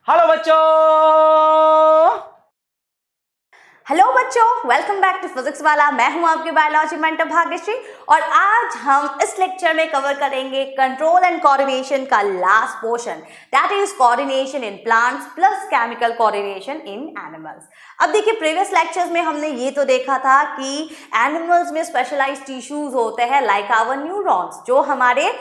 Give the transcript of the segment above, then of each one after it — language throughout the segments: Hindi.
हेलो बच्चों। वेलकम बैक टू फिजिक्स वाला। मैं हूं आपकी बायोलॉजी मेंटर भाग्यश्री और आज हम इस लेक्चर में कवर करेंगे कंट्रोल एंड कोऑर्डिनेशन का last portion, that is coordination in plants plus chemical coordination in animals. अब देखिए, प्रीवियस लेक्चर्स में हमने ये तो देखा था कि एनिमल्स में स्पेशलाइज्ड टिश्यूज होते हैं लाइक आवर न्यूरॉन्स, जो हमारे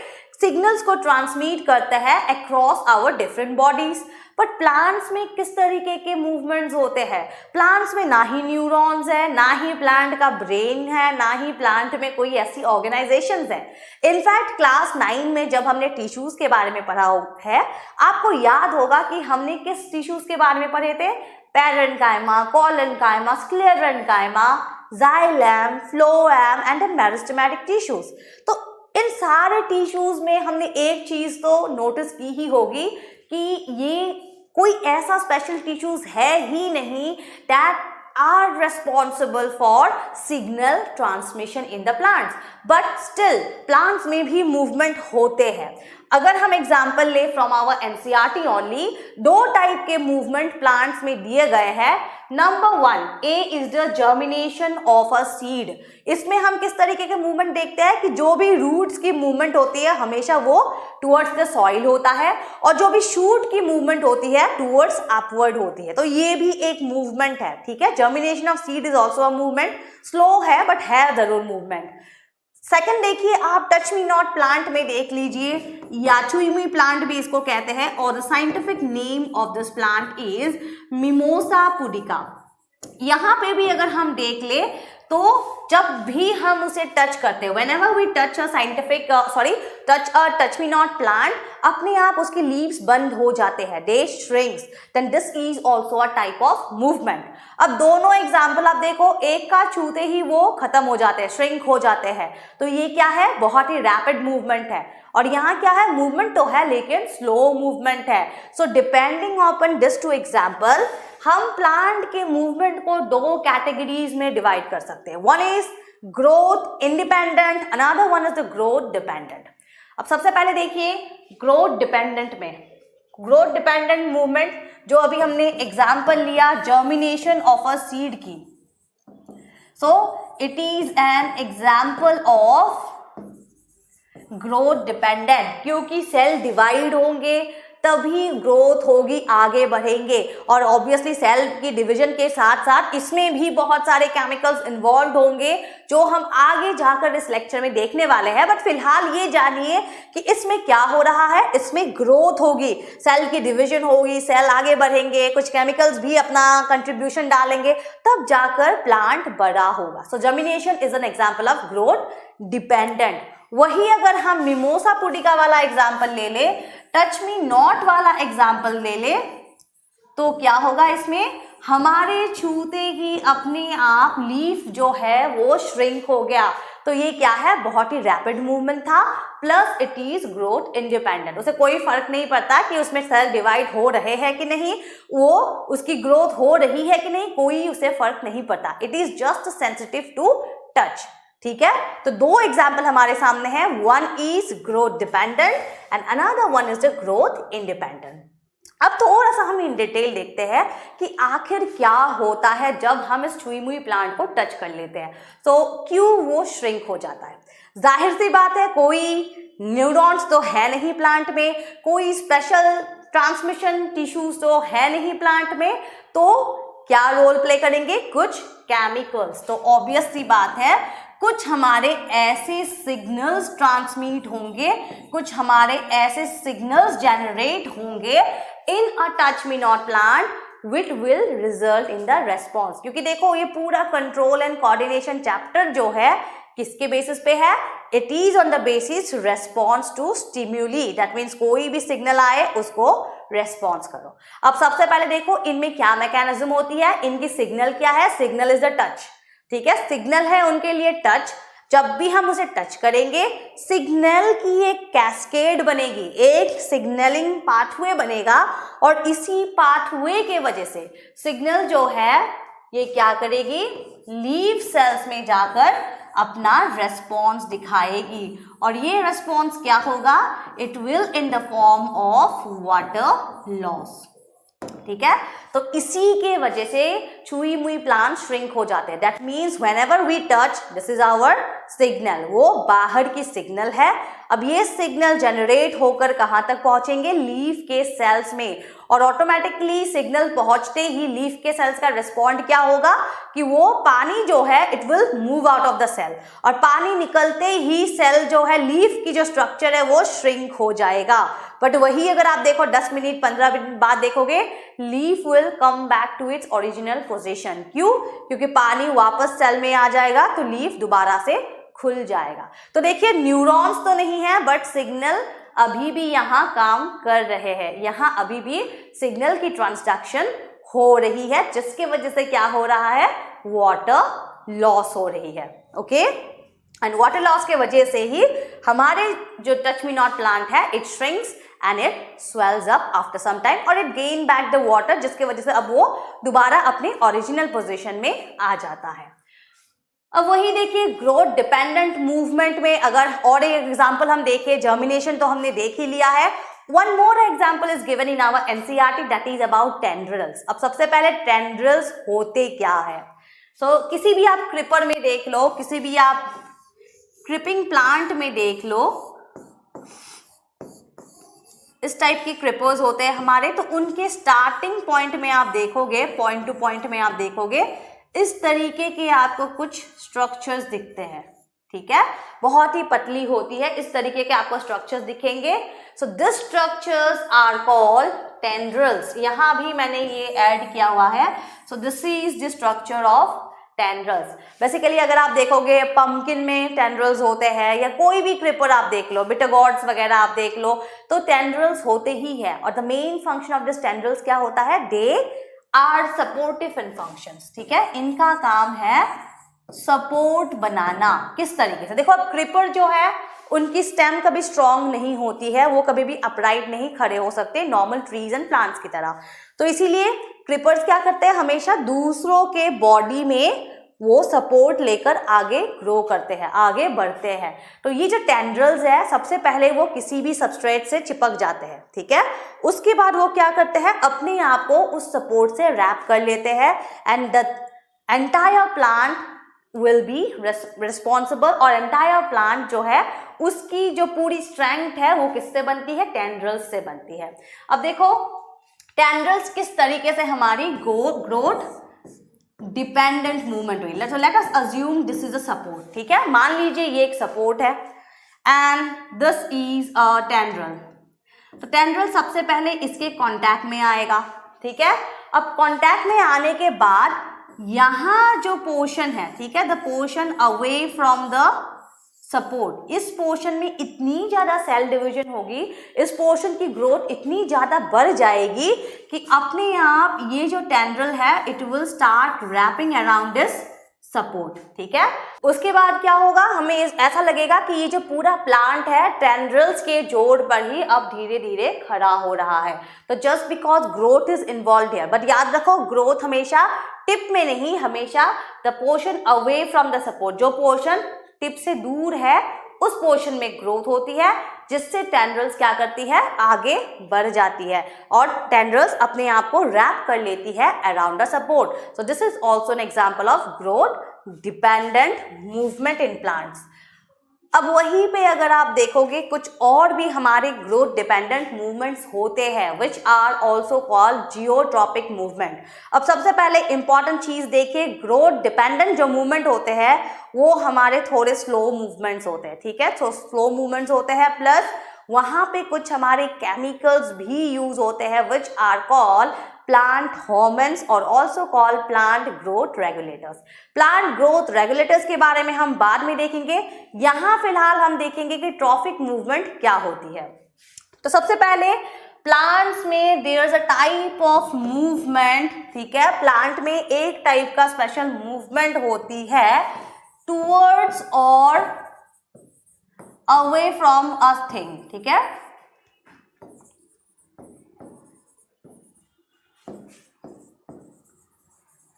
सिग्नल्स को ट्रांसमिट करते हैं across our different bodies. But plants में किस तरीके के मूवमेंट्स होते हैं? प्लांट्स में ना ही न्यूरॉन्स है, ना ही प्लांट का ब्रेन है, ना ही प्लांट में कोई ऐसी ऑर्गेनाइजेशंस है। इनफैक्ट क्लास 9 में जब हमने टिश्यूज के बारे में पढ़ा है, आपको याद होगा कि हमने किस टिश्यूज के बारे में पढ़े थे? Parenchyma, collenchyma, sclerenchyma, xylem, phloem and meristematic tissues. तो इन सारे टिश्यूज में हमने एक चीज तो नोटिस की ही होगी कि ये कोई ऐसा स्पेशल टिश्यूज है ही नहीं that are responsible for signal transmission in the plants, but still plants में भी मूवमेंट होते हैं। अगर हम एग्जाम्पल ले फ्रॉम आवर एनसीईआरटी ओनली, दो टाइप के मूवमेंट प्लांट्स में दिए गए हैं। Number 1, A is the germination of a seed. इसमें हम किस तरीके के मूवमेंट देखते हैं कि जो भी रूट्स की मूवमेंट होती है हमेशा वो टुवर्ड्स द सॉइल होता है, और जो भी शूट की मूवमेंट होती है टुवर्ड्स अपवर्ड होती है। तो ये भी एक मूवमेंट है, ठीक है। Germination of seed is also a movement, slow है बट है जरूर मूवमेंट। सेकंड देखिए, आप टच मी नॉट प्लांट में देख लीजिए, याचुइमी प्लांट भी इसको कहते हैं, और the scientific name of this plant is mimosa pudica. यहां पे भी अगर हम देख ले तो जब भी हम उसे टच करते हैं, whenever we touch a scientific touch me not plant, अपने आप उसके लीव्स बंद हो जाते हैं, they shrinks, then this is also a type of movement। अब दोनों एग्जाम्पल आप देखो, एक का छूते ही वो खत्म हो जाते हैं, श्रिंक हो जाते हैं, तो ये क्या है? बहुत ही रैपिड मूवमेंट है। और यहाँ क्या है? मूवमेंट तो है लेकिन स्लो मूवमेंट है। So depending upon this two example, हम प्लांट के मूवमेंट को दो कैटेगरीज में डिवाइड कर सकते हैं। One is growth independent, another one is the growth dependent. अब सबसे पहले देखिए ग्रोथ डिपेंडेंट में, ग्रोथ डिपेंडेंट मूवमेंट जो अभी हमने एग्जाम्पल लिया जर्मिनेशन ऑफ अ सीड की, सो it is an example of growth dependent, क्योंकि सेल डिवाइड होंगे तभी ग्रोथ होगी, आगे बढ़ेंगे। और ऑब्वियसली सेल की डिवीजन के साथ साथ इसमें भी बहुत सारे केमिकल्स इन्वॉल्व होंगे जो हम आगे जाकर इस लेक्चर में देखने वाले हैं। बट फिलहाल ये जानिए कि इसमें क्या हो रहा है। इसमें ग्रोथ होगी, सेल की डिवीजन होगी, सेल आगे बढ़ेंगे, कुछ केमिकल्स भी अपना कंट्रीब्यूशन डालेंगे, तब जाकर प्लांट बड़ा होगा। So germination is an example of growth dependent. वही अगर हम मिमोसा पुडिका वाला एग्जाम्पल ले ले, टच मी नॉट वाला एग्जाम्पल ले ले, तो क्या होगा? इसमें हमारे छूते ही अपने आप लीफ जो है वो श्रिंक हो गया। तो ये क्या है? बहुत ही रैपिड मूवमेंट था, plus it is growth independent. उसे कोई फर्क नहीं पड़ता कि उसमें सेल डिवाइड हो रहे हैं कि नहीं, वो उसकी ग्रोथ हो रही है कि नहीं, कोई उसे फर्क नहीं पड़ता। It is just sensitive to touch, ठीक है। तो दो एग्जाम्पल हमारे सामने हैं, one is growth dependent and another one is the growth independent. अब थोड़ा सा हम इन डिटेल देखते हैं कि आखिर क्या होता है जब हम इस छुई मुई प्लांट को टच कर लेते हैं, तो क्यों वो श्रिंक हो जाता है। जाहिर सी बात है, कोई न्यूरॉन्स तो है नहीं प्लांट में, कोई स्पेशल ट्रांसमिशन टिश्यूज तो है नहीं प्लांट में, तो क्या रोल प्ले करेंगे? कुछ केमिकल्स। तो ऑब्वियस सी बात है, कुछ हमारे ऐसे सिग्नल्स ट्रांसमिट होंगे, कुछ हमारे ऐसे सिग्नल्स जनरेट होंगे in a touch me not plant which will result in the response। क्योंकि देखो ये पूरा कंट्रोल एंड कोऑर्डिनेशन चैप्टर जो है किसके बेसिस पे है? It is on the basis response to stimuli, that means कोई भी सिग्नल आए उसको रेस्पॉन्स करो। अब सबसे पहले देखो इनमें क्या मैकेनिज्म होती है, इनकी सिग्नल क्या है? सिग्नल इज द टच, ठीक है। सिग्नल है उनके लिए टच। जब भी हम उसे टच करेंगे सिग्नल की एक कैस्केड बनेगी, एक सिग्नलिंग पाथवे बनेगा, और इसी पाथवे के वजह से सिग्नल जो है ये क्या करेगी? लीफ सेल्स में जाकर अपना रेस्पॉन्स दिखाएगी, और ये रेस्पॉन्स क्या होगा? It will in the form of water loss. ठीक है। तो इसी के वजह से छुई मुई प्लांट श्रिंक हो जाते हैं। That means whenever we touch, this is our signal, वो बाहर की सिग्नल है। अब ये सिग्नल जनरेट होकर कहाँ तक पहुंचेंगे, लीफ के सेल्स में, और ऑटोमेटिकली सिग्नल पहुंचते ही लीफ के सेल्स का रिस्पॉन्ड क्या होगा कि वो पानी जो है it will move out of the cell, और पानी निकलते ही सेल जो है, लीफ की जो स्ट्रक्चर है वो श्रिंक हो जाएगा। बट वही अगर आप देखो 10 मिनट 15 मिनट बाद देखोगे, leaf will come back to its original position. क्यों? क्योंकि पानी वापस सेल में आ जाएगा तो लीफ दोबारा से खुल जाएगा। तो देखिए न्यूरॉन्स तो नहीं है बट सिग्नल अभी भी यहाँ काम कर रहे हैं, यहाँ अभी भी सिग्नल की ट्रांसडक्शन हो रही है, जिसके वजह से क्या हो रहा है, वाटर लॉस हो रही है। ओके, एंड वाटर लॉस के वजह से ही हमारे जो टच मी नॉट प्लांट है it shrinks and it swells up after some time और it gain back the water, जिसके वजह से अब वो दोबारा अपने ओरिजिनल पोजीशन में आ जाता है। अब वही देखिए ग्रोथ डिपेंडेंट मूवमेंट में अगर और एक एग्जांपल हम देखें, जर्मिनेशन तो हमने देख ही लिया है। One more example is given in our NCERT, that is about tendrils. अब सबसे पहले टेंड्रिल्स होते क्या है? सो किसी भी आप क्रिपर में देख लो, किसी भी आप क्रिपिंग प्लांट में देख लो, इस टाइप के क्रिपर्स होते हैं हमारे, तो उनके स्टार्टिंग पॉइंट में आप देखोगे, पॉइंट टू पॉइंट में आप देखोगे इस तरीके के आपको कुछ स्ट्रक्चर्स दिखते हैं, ठीक है, बहुत ही पतली होती है, इस तरीके के आपको स्ट्रक्चर्स दिखेंगे। So this structures are called tendrils. यहां भी मैंने ये ऐड किया हुआ है। So this is the structure of tendrils. Basically अगर आप देखोगे पंपकिन में टेंड्रिल्स होते हैं, या कोई भी क्रिपर आप देख लो, बिटर गॉर्ड्स वगैरह आप देख लो, तो टेंड्रिल्स होते ही है। और the main function of this tendrils क्या होता है, they are supportive in functions, ठीक है, इनका काम है सपोर्ट बनाना। किस तरीके से, देखो अब क्रिपर जो है उनकी स्टेम कभी स्ट्रांग नहीं होती है, वो कभी भी अपराइट नहीं खड़े हो सकते नॉर्मल ट्रीज एंड प्लांट्स की तरह। तो इसीलिए क्रिपर्स क्या करते हैं, हमेशा दूसरों के बॉडी में वो सपोर्ट लेकर आगे ग्रो करते हैं, आगे बढ़ते हैं। तो ये जो टेंड्रिल्स है, सबसे पहले वो किसी भी सबस्ट्रेट से चिपक जाते हैं, ठीक है, उसके बाद वो क्या करते हैं, अपने आप को उस सपोर्ट से रैप कर लेते हैं and the entire plant will be responsible. और एंटायर प्लांट जो है उसकी जो पूरी स्ट्रेंथ है वो किससे बनती है, टेंड्रिल्स से बनती है। अब देखो टेंड्रिल्स किस तरीके से हमारी ग्रोथ डिपेंडेंट मूवमेंट हुई। Late us assume this is a support, ठीक है, मान लीजिए ये एक सपोर्ट है and this is a tendril. तो टेंड्रिल सबसे पहले इसके कांटेक्ट में आएगा, ठीक है। अब कांटेक्ट में आने के बाद यहां जो पोर्शन है, ठीक है, the portion away from the support, इस पोर्शन में इतनी ज्यादा सेल डिवीजन होगी, इस पोर्शन की ग्रोथ इतनी ज्यादा बढ़ जाएगी कि अपने आप ये जो टेंड्रिल है it will start wrapping around this support, ठीक है। उसके बाद क्या होगा, हमें ऐसा लगेगा कि ये जो पूरा प्लांट है टेंड्रिल्स के जोड़ पर ही अब धीरे धीरे खड़ा हो रहा है। तो just because growth is involve here, but याद रखो ग्रोथ हमेशा टिप में नहीं, हमेशा the portion away from the support, जो पोर्शन टिप से दूर है उस पोर्शन में ग्रोथ होती है, जिससे टेंड्रिल्स क्या करती है, आगे बढ़ जाती है और टेंड्रिल्स अपने आप को रैप कर लेती है around the support. So this is also an example of growth dependent movement in plants. अब वहीं पे अगर आप देखोगे कुछ और भी हमारे ग्रोथ डिपेंडेंट मूवमेंट्स होते हैं which are also called geotropic movement. अब सबसे पहले इंपॉर्टेंट चीज देखिए, ग्रोथ डिपेंडेंट जो मूवमेंट होते हैं वो हमारे थोड़े स्लो मूवमेंट्स होते हैं, ठीक है, तो स्लो मूवमेंट्स होते हैं, प्लस वहां पे कुछ हमारे केमिकल्स भी यूज होते हैं which are called plant hormones और also called plant growth regulators. Plant growth regulators के बारे में हम बाद में देखेंगे, यहां फिलहाल हम देखेंगे कि ट्रॉफिक मूवमेंट क्या होती है। तो सबसे पहले प्लांट्स में there is a type of movement, ठीक है, प्लांट में एक टाइप का स्पेशल मूवमेंट होती है टूवर्ड्स और अवे फ्रॉम अ थिंग, ठीक है,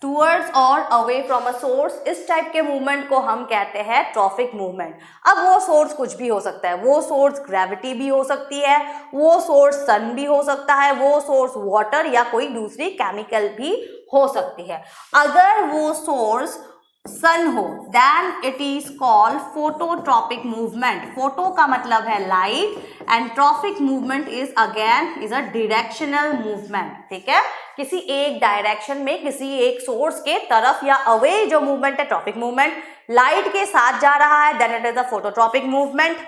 टूवर्ड्स और अवे फ्रॉम अ सोर्स, इस टाइप के मूवमेंट को हम कहते हैं ट्रॉफिक मूवमेंट। अब वो सोर्स कुछ भी हो सकता है, वो सोर्स ग्रेविटी भी हो सकती है, वो सोर्स सन भी हो सकता है, वो सोर्स वाटर या कोई दूसरी केमिकल भी हो सकती है। अगर वो सोर्स सन हो then it is called phototropic movement. Photo का मतलब है light and tropic movement is again is a directional movement. ठीक है, किसी एक डायरेक्शन में किसी एक सोर्स के तरफ या अवे जो मूवमेंट है ट्रॉपिक मूवमेंट, लाइट के साथ जा रहा है then it is a phototropic movement.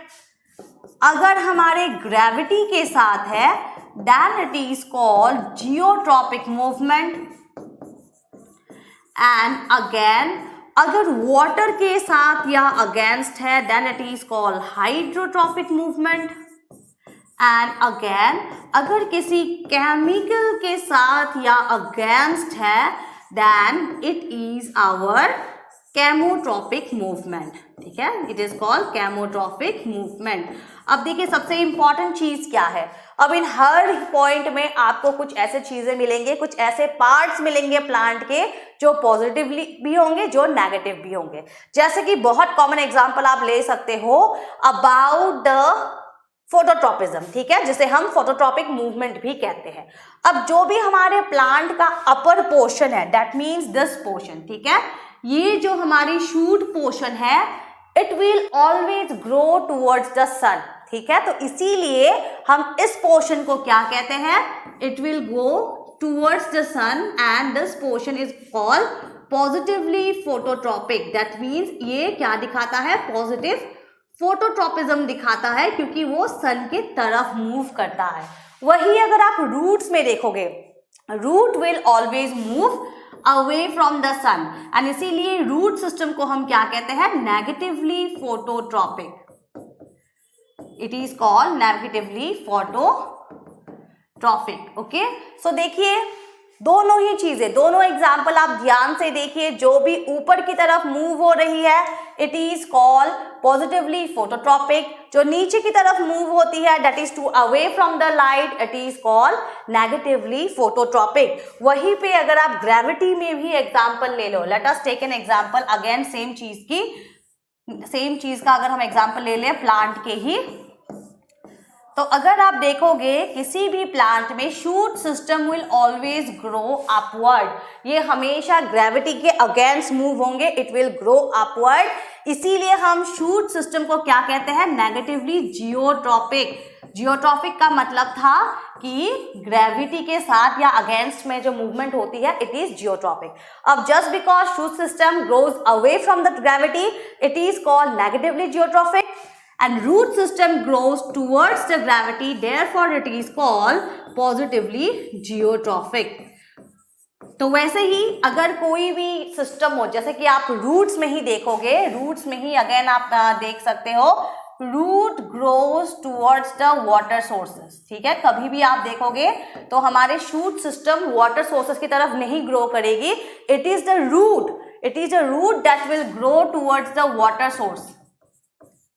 अगर हमारे ग्रेविटी के साथ है then it is called geotropic movement. And again अगर वाटर के साथ या अगेंस्ट है then it is called hydrotropic movement. And again अगर किसी केमिकल के साथ या अगेंस्ट है then it is our chemotropic movement. ठीक है, it is called chemotropic movement. अब देखिए सबसे इंपॉर्टेंट चीज क्या है, अब इन हर पॉइंट में आपको कुछ ऐसे चीजें मिलेंगे, कुछ ऐसे पार्ट्स मिलेंगे प्लांट के जो पॉजिटिवली भी होंगे जो नेगेटिव भी होंगे। जैसे कि बहुत कॉमन एग्जांपल आप ले सकते हो अबाउट द फोटोट्रॉपिज्म, ठीक है, जिसे हम फोटोट्रॉपिक मूवमेंट भी कहते हैं। अब जो भी हमारे प्लांट का अपर पोर्शन है दैट मीन्स दिस पोर्शन, ठीक है, ये जो हमारी शूट पोर्शन है it will always grow towards the sun. ठीक है, तो इसीलिए हम इस पोर्शन को क्या कहते हैं, it will go towards the sun and this portion is called positively phototropic. That means ये क्या दिखाता है, पॉजिटिव फोटोट्रॉपिज्म दिखाता है क्योंकि वो सन के तरफ मूव करता है। वही अगर आप रूट्स में देखोगे, root will always move away from the sun and इसीलिए रूट सिस्टम को हम क्या कहते हैं, negatively phototropic. It is called negatively phototropic. Okay, so देखिए दोनों ही चीजें, दोनों एग्जाम्पल आप ध्यान से देखिए, जो भी ऊपर की तरफ मूव हो रही है it is called positively phototropic, जो नीचे की तरफ मूव होती है that is to away from the light it is called negatively phototropic. वहीं पे अगर आप ग्रेविटी में भी एग्जाम्पल ले लो, let us take an example again same चीज का अगर हम एग्जाम्पल ले लें प्लांट के ही, तो अगर आप देखोगे किसी भी प्लांट में shoot system will always grow upward, ये हमेशा ग्रेविटी के अगेंस्ट मूव होंगे, इट विल ग्रो अपवर्ड। इसीलिए हम शूट सिस्टम को क्या कहते हैं, नेगेटिवली जियोट्रॉपिक। जियोट्रॉपिक का मतलब था कि ग्रेविटी के साथ या अगेंस्ट में जो मूवमेंट होती है इट इज जियोट्रॉपिक। अब just because shoot system grows away from the gravity it is called negatively geotropic and root system grows towards the gravity, therefore it is called positively geotrophic। तो वैसे ही अगर कोई भी सिस्टम हो, जैसे कि आप रूट्स में ही देखोगे, रूट्स में ही अगेन आप देख सकते हो root grows towards the water sources. ठीक है, कभी भी आप देखोगे तो हमारे शूट सिस्टम वाटर सोर्सेस की तरफ नहीं ग्रो करेगी, it is the root that will grow towards the water source.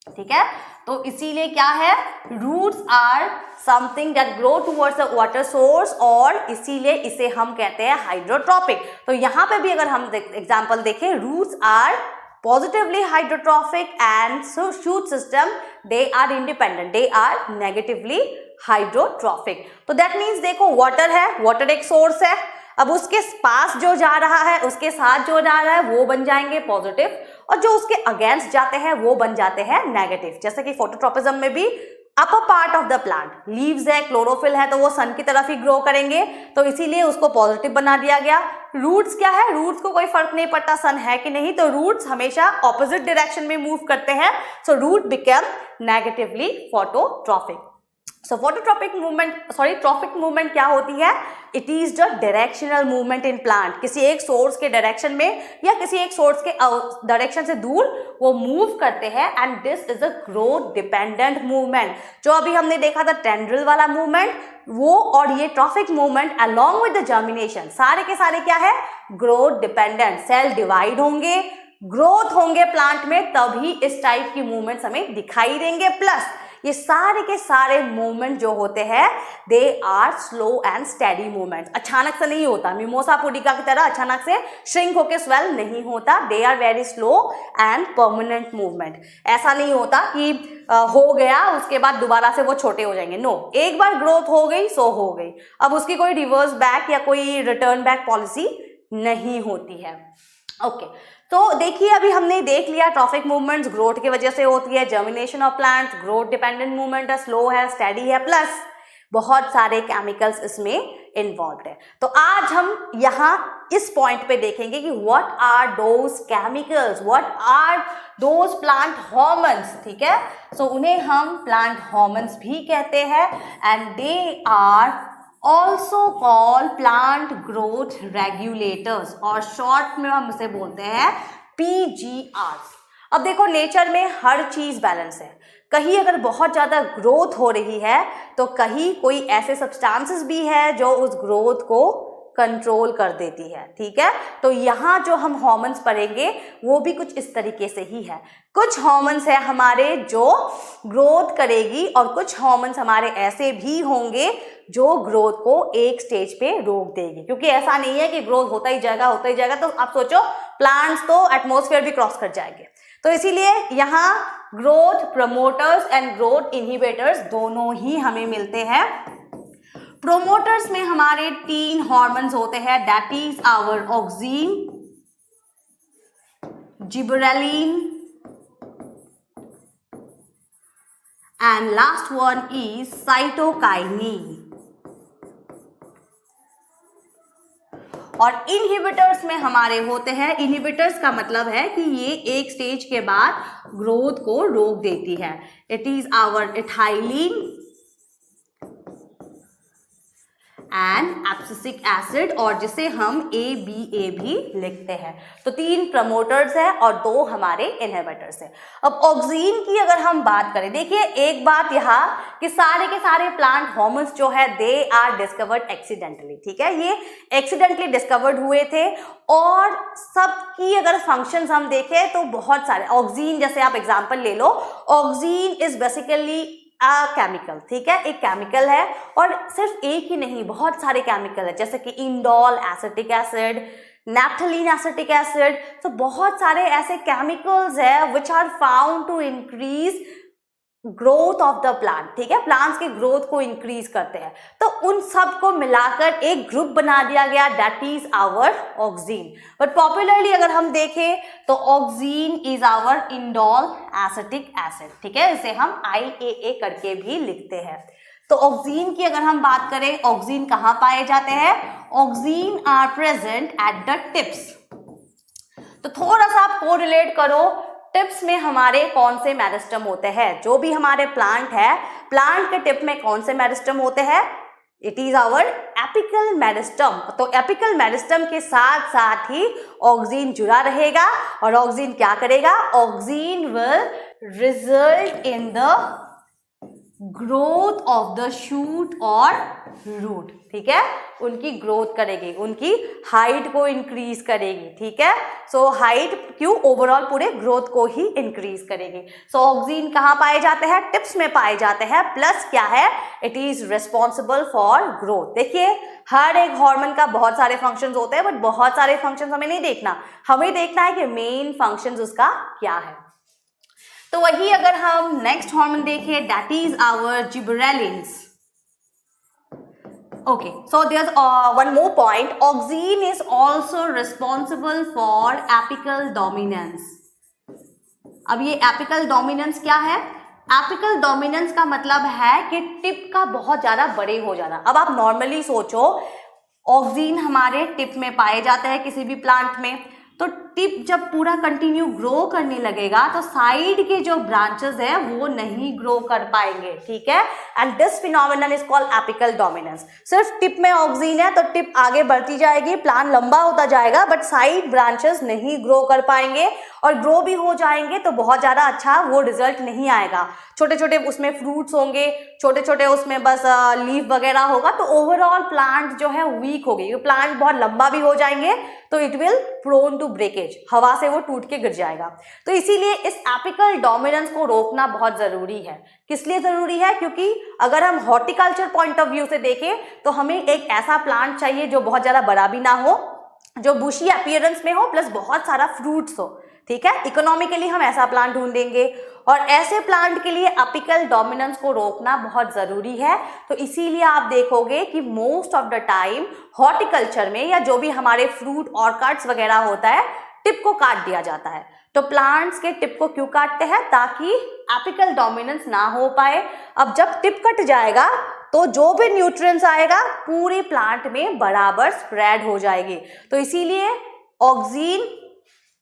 ठीक है, तो इसीलिए क्या है, roots are something that grow towards the water source और इसीलिए इसे हम कहते हैं हाइड्रोट्रॉपिक। तो यहाँ पे भी अगर हम एग्जांपल देखें, roots are positively hydrotropic and shoot system they are independent, they are negatively hydrotropic. तो दैट मीन्स देखो वाटर है, वाटर एक सोर्स है, अब उसके पास जो जा रहा है उसके साथ जो जा रहा है वो बन जाएंगे पॉजिटिव और जो उसके अगेंस्ट जाते हैं वो बन जाते हैं नेगेटिव। जैसे कि फोटोट्रॉपिज्म में भी upper part of the plant, leaves है, क्लोरोफिल है, तो वो सन की तरफ ही ग्रो करेंगे, तो इसीलिए उसको पॉजिटिव बना दिया गया। रूट्स क्या है, रूट्स को कोई फर्क नहीं पड़ता सन है कि नहीं, तो रूट्स हमेशा ऑपोजिट डायरेक्शन में मूव करते हैं, so root become negatively phototropic. So phototropic movement tropic movement क्या होती है, it is the directional movement in plant. किसी एक सोर्स के डायरेक्शन में या किसी एक सोर्स के डायरेक्शन से दूर वो मूव करते हैं and this is a growth dependent movement. जो अभी हमने देखा था टेंड्रिल वाला मूवमेंट, वो और ये tropic movement along with the germination सारे के सारे क्या है, ग्रोथ डिपेंडेंट। सेल डिवाइड होंगे, ग्रोथ होंगे प्लांट में, तभी इस टाइप की मूवमेंट्स हमें दिखाई देंगे। प्लस ये सारे के सारे मूवमेंट जो होते हैं they are slow and steady movement. अचानक से नहीं होता, मिमोसा पुडिका की तरह अचानक से श्रिंक होके स्वेल नहीं होता। They are very slow and permanent movement. ऐसा नहीं होता कि हो गया उसके बाद दोबारा से वो छोटे हो जाएंगे। नो, एक बार ग्रोथ हो गई सो हो गई, अब उसकी कोई रिवर्स बैक या कोई रिटर्न बैक पॉलिसी नहीं होती है। ओके, तो देखिए अभी हमने देख लिया ट्रॉफिक मूवमेंट्स ग्रोथ की वजह से होती है, germination of plants growth dependent movement है, स्लो है, स्टेडी है, प्लस बहुत सारे केमिकल्स इसमें इन्वॉल्व है। तो आज हम यहाँ इस पॉइंट पे देखेंगे कि what are those chemicals, what are those plant hormones. ठीक है, सो उन्हें हम प्लांट हार्मोन्स भी कहते हैं and they are also called plant growth regulators और शॉर्ट में हम इसे बोलते हैं PGRs। अब देखो नेचर में हर चीज बैलेंस है, कहीं अगर बहुत ज्यादा ग्रोथ हो रही है तो कहीं कोई ऐसे सब्सटेंसेस भी है जो उस ग्रोथ को कंट्रोल कर देती है। ठीक है, तो यहाँ जो हम हार्मोन्स पढ़ेंगे वो भी कुछ इस तरीके से ही है। कुछ हार्मोन्स है हमारे जो ग्रोथ करेगी और कुछ हार्मोन्स हमारे ऐसे भी होंगे जो ग्रोथ को एक स्टेज पे रोक देगी, क्योंकि ऐसा नहीं है कि ग्रोथ होता ही जाएगा। तो आप सोचो प्लांट्स तो एटमॉस्फेयर भी क्रॉस कर जाएंगे। तो इसीलिए यहाँ growth promoters and growth inhibitors दोनों ही हमें मिलते हैं। प्रोमोटर्स में हमारे 3 हार्मोन्स होते हैं, that is our auxin, gibberellin and last one is cytokinin. और इनहिबिटर्स में हमारे होते हैं, इनहिबिटर्स का मतलब है कि ये एक स्टेज के बाद ग्रोथ को रोक देती है। It is our ethylene and abscisic acid, और जिसे हम ABA भी लिखते हैं। तो 3 प्रमोटर्स है और 2 हमारे इनहिबिटर्स है। अब ऑक्सीन की अगर हम बात करें, देखिए एक बात यहाँ कि सारे के सारे प्लांट हार्मोन्स जो है दे आर डिस्कवर्ड एक्सीडेंटली। ठीक है, ये एक्सीडेंटली डिस्कवर्ड हुए थे और सबकी अगर फंक्शंस हम देखें तो बहुत सारे, ऑक्सीन जैसे आप एग्जांपल ले लो, ऑक्सीन इज बेसिकली केमिकल। ठीक है, एक केमिकल है और सिर्फ एक ही नहीं, बहुत सारे केमिकल है, जैसे कि indole acetic acid, naphthalene acetic acid. तो बहुत सारे ऐसे केमिकल्स है which are found to increase growth of the plant. ठीक है, प्लांट्स की ग्रोथ को इंक्रीज करते हैं। तो उन सब को मिलाकर एक ग्रुप बना दिया गया, that is our auxin. But popularly अगर हम देखें तो auxin is our indole acetic acid. ठीक है, इसे हम IAA करके भी लिखते हैं। तो ऑक्सीन की अगर हम बात करें, ऑक्सीन कहाँ पाए जाते हैं? Auxin are present at the tips. तो थोड़ा सा आप कोरिलेट करो, टिप्स में हमारे कौन से मेरिस्टम होते हैं? जो भी हमारे प्लांट है, प्लांट के टिप में कौन से मेरिस्टम होते हैं? It is our apical meristem. तो एपिकल मेरिस्टम के साथ साथ ही ऑक्सीन जुड़ा रहेगा और ऑक्सीन क्या करेगा? Oxygen will result in the growth of the shoot और रूट। ठीक है, उनकी ग्रोथ करेगी, उनकी हाइट को इंक्रीज करेगी। ठीक है, सो हाइट क्यों? ओवरऑल पूरे ग्रोथ को ही इंक्रीज करेगी। सो ऑक्सीन कहाँ पाए जाते हैं? टिप्स में पाए जाते हैं। प्लस क्या है? It is responsible for growth. देखिए हर एक हार्मोन का बहुत सारे फंक्शंस होते हैं, बट बहुत सारे फंक्शंस हमें नहीं देखना, हमें देखना है कि मेन फंक्शंस उसका क्या है। तो वही अगर हम नेक्स्ट हार्मोन देखें, that is our gibberellins. Okay, so there's one more point. Auxine is also responsible for apical dominance. अब ये apical dominance क्या है? Apical dominance का मतलब है कि टिप का बहुत ज्यादा बड़े हो जाना। अब आप नॉर्मली सोचो, ऑक्सीन हमारे टिप में पाए जाते हैं किसी भी प्लांट में, तो टिप जब पूरा कंटिन्यू ग्रो करने लगेगा तो साइड के जो ब्रांचेस है वो नहीं ग्रो कर पाएंगे। ठीक है, and this phenomenon is called apical dominance. सिर्फ टिप में ऑक्सीन है तो टिप आगे बढ़ती जाएगी, प्लांट लंबा होता जाएगा, बट साइड ब्रांचेस नहीं ग्रो कर पाएंगे, और ग्रो भी हो जाएंगे तो बहुत ज्यादा अच्छा वो रिजल्ट नहीं आएगा। छोटे छोटे उसमें फ्रूट्स होंगे, छोटे छोटे उसमें बस लीफ वगैरह होगा, तो ओवरऑल प्लांट जो है वीक हो गई। प्लांट बहुत लंबा भी हो जाएंगे तो it will prone to breakage, हवा से वो टूट के गिर जाएगा। तो इसीलिए इस एपिकल डोमिनेंस को रोकना बहुत जरूरी है। किस लिए जरूरी है? क्योंकि अगर हम हॉर्टिकल्चर पॉइंट ऑफ व्यू से देखें तो हमें एक ऐसा प्लांट चाहिए जो बहुत ज्यादा बड़ा भी ना हो, जो बुशी अपीयरेंस में हो, प्लस बहुत सारा फ्रूट्स हो। ठीक है, इकोनॉमिकली हम ऐसा प्लांट ढूंढेंगे और ऐसे प्लांट के लिए एपिकल डोमिनेंस को रोकना बहुत जरूरी है। तो इसीलिए आप देखोगे कि most of the time horticulture में या जो भी हमारे फ्रूट ऑर्किड्स वगैरह होता है, टिप को काट दिया जाता है। तो प्लांट्स के टिप को क्यों काटते हैं? ताकि एपिकल डोमिनेंस ना हो पाए। अब जब टिप कट जाएगा तो जो भी न्यूट्रिएंट्स आएगा पूरे प्लांट में बराबर स्प्रेड हो जाएगी। तो इसीलिए ऑक्सीन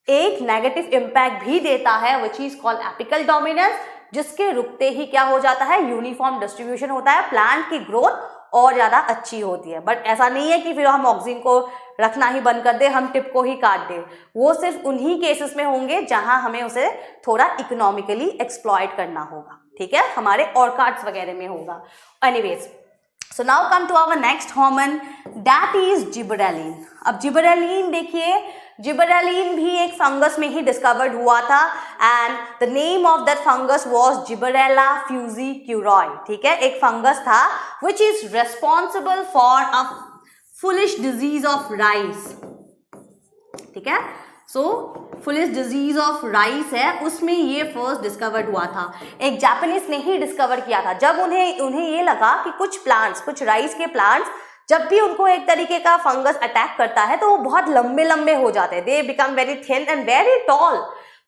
एक नेगेटिव इंपैक्ट भी देता है which is called apical dominance, जिसके रुकते ही क्या हो जाता है? यूनिफॉर्म डिस्ट्रीब्यूशन होता है, प्लांट की ग्रोथ और ज्यादा अच्छी होती है। बट ऐसा नहीं है कि फिर हम ऑक्सीन को रखना ही बंद कर दे, हम टिप को ही काट दे। वो सिर्फ उन्हीं केसेस में होंगे जहां हमें उसे थोड़ा इकोनॉमिकली एक्सप्लॉइट करना होगा। ठीक है, हमारे ऑर्किड्स वगैरह में होगा। Anyways, so now come to our next hormone, that is gibberellin. अब जिबरेलिन देखिए, जिबरेलिन भी एक फंगस में ही डिस्कवर्ड हुआ था and the name of that fungus was gibberella fujikuroi. ठीक है, एक फंगस था which is responsible for a foolish disease of rice. ठीक है, so foolish disease of rice है, उसमें ये फर्स्ट डिस्कवर्ड हुआ था। एक जापानीज ने ही डिस्कवर किया था। जब उन्हें ये लगा कि कुछ प्लांट्स, कुछ राइस के प्लांट्स, जब भी उनको एक तरीके का फंगस अटैक करता है तो वो बहुत लंबे लंबे हो जाते हैं, they become very thin and very tall.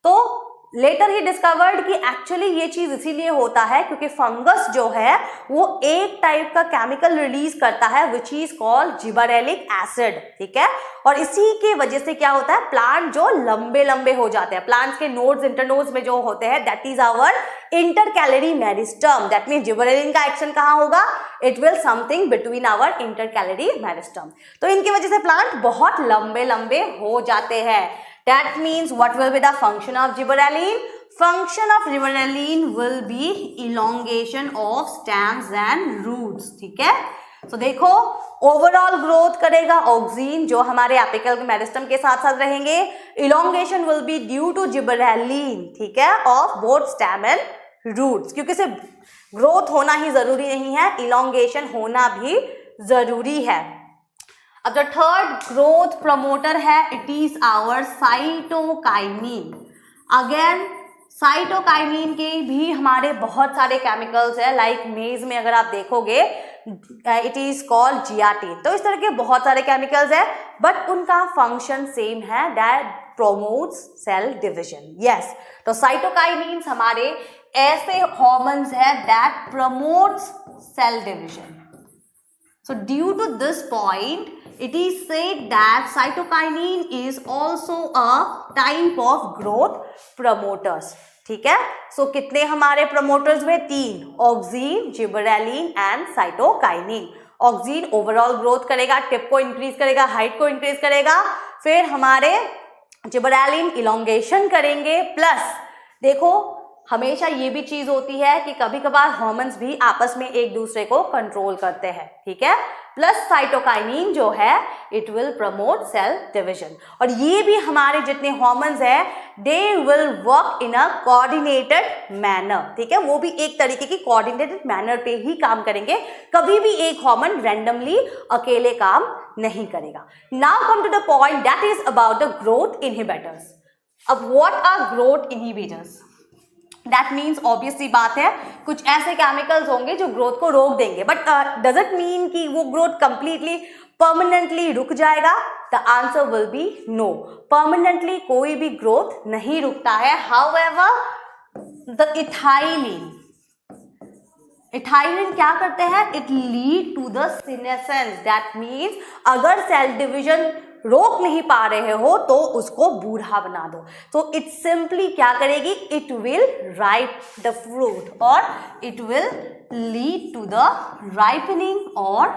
तो लेटर ही डिस्कवर्ड कि एक्चुअली ये चीज इसीलिए होता है क्योंकि फंगस जो है वो एक टाइप का केमिकल रिलीज करता है which is called gibberellic acid. ठीक है, और इसी के वजह से क्या होता है? प्लांट जो लंबे लंबे हो जाते हैं, प्लांट्स के नोड्स इंटरनोड्स में जो होते हैं, that is our intercalary meristem. That means gibberellin का एक्शन कहाँ होगा? It will something between our intercalary meristem. तो इनकी वजह से प्लांट बहुत लंबे लंबे हो जाते हैं। That means what will be the function of gibberellin? Function of gibberellin will be elongation of stems and roots. ठीक है, so देखो ओवरऑल ग्रोथ करेगा ऑक्सीन जो हमारे एपिकल मेरिस्टम के साथ साथ रहेंगे। Elongation will be due to gibberellin, ठीक है, of both stem and roots, क्योंकि सिर्फ ग्रोथ होना ही जरूरी नहीं है, इलोंगेशन होना भी जरूरी है। अब जो थर्ड ग्रोथ प्रमोटर है, it is our cytokinin. Again cytokinin के भी हमारे बहुत सारे केमिकल्स है, लाइक मेज में अगर आप देखोगे इट इज कॉल्ड जियाटिन। तो इस तरह के बहुत सारे केमिकल्स है, बट उनका फंक्शन सेम है, that promotes cell division. Yes, तो साइटोकाइनिन्स हमारे ऐसे हार्मोन्स है that promotes cell division. So due to this point, it is said that cytokinin is also a type of growth promoters. ठीक है, so कितने हमारे promoters हुए? 3, oxygen, gibberellin and cytokinin. Oxygen overall growth करेगा, टिप को इंक्रीज करेगा, हाइट को इंक्रीज करेगा, फिर हमारे जिबरेलिन इलोंगेशन करेंगे, प्लस देखो हमेशा ये भी चीज होती है कि कभी कभार हार्मोन्स भी आपस में एक दूसरे को कंट्रोल करते हैं। ठीक है, प्लस साइटोकाइनिन जो है it will promote cell division. और ये भी हमारे जितने हार्मोन्स हैं they will work in a coordinated manner. ठीक है, वो भी एक तरीके की कोऑर्डिनेटेड मैनर पे ही काम करेंगे, कभी भी एक हार्मोन रैंडमली अकेले काम नहीं करेगा। Now come to the point that is about the growth inhibitors. अब what are growth inhibitors? That means obvious सी बात है, कुछ ऐसे केमिकल्स होंगे जो ग्रोथ को रोक देंगे, बट डज इट मीन कि वो ग्रोथ कंप्लीटली परमानेंटली रुक जाएगा? The answer will be no, permanently कोई भी ग्रोथ नहीं रुकता है। हाउएवर द इथाइलिन क्या करते हैं? It lead to the senescence. That means अगर सेल डिविजन रोक नहीं पा रहे हो तो उसको बूढ़ा बना दो। तो इट सिंपली क्या करेगी? It will ripe the fruit और it will lead to the ripening और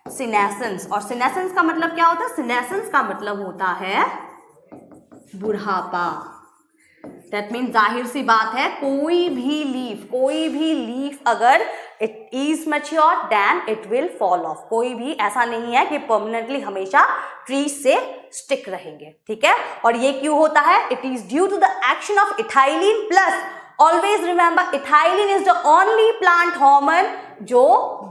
सीनेसेंस। और सीनेसेंस का मतलब क्या होता है? सीनेसेंस का मतलब होता है बुढ़ापा। दैट मीन जाहिर सी बात है कोई भी लीफ अगर it is mature then it will fall off. कोई भी ऐसा नहीं है कि परमानेंटली हमेशा ट्री से स्टिक रहेंगे, ठीक है। और ये क्यों होता है? It is due to the action of ethylene plus, always remember ethylene is the only plant hormone जो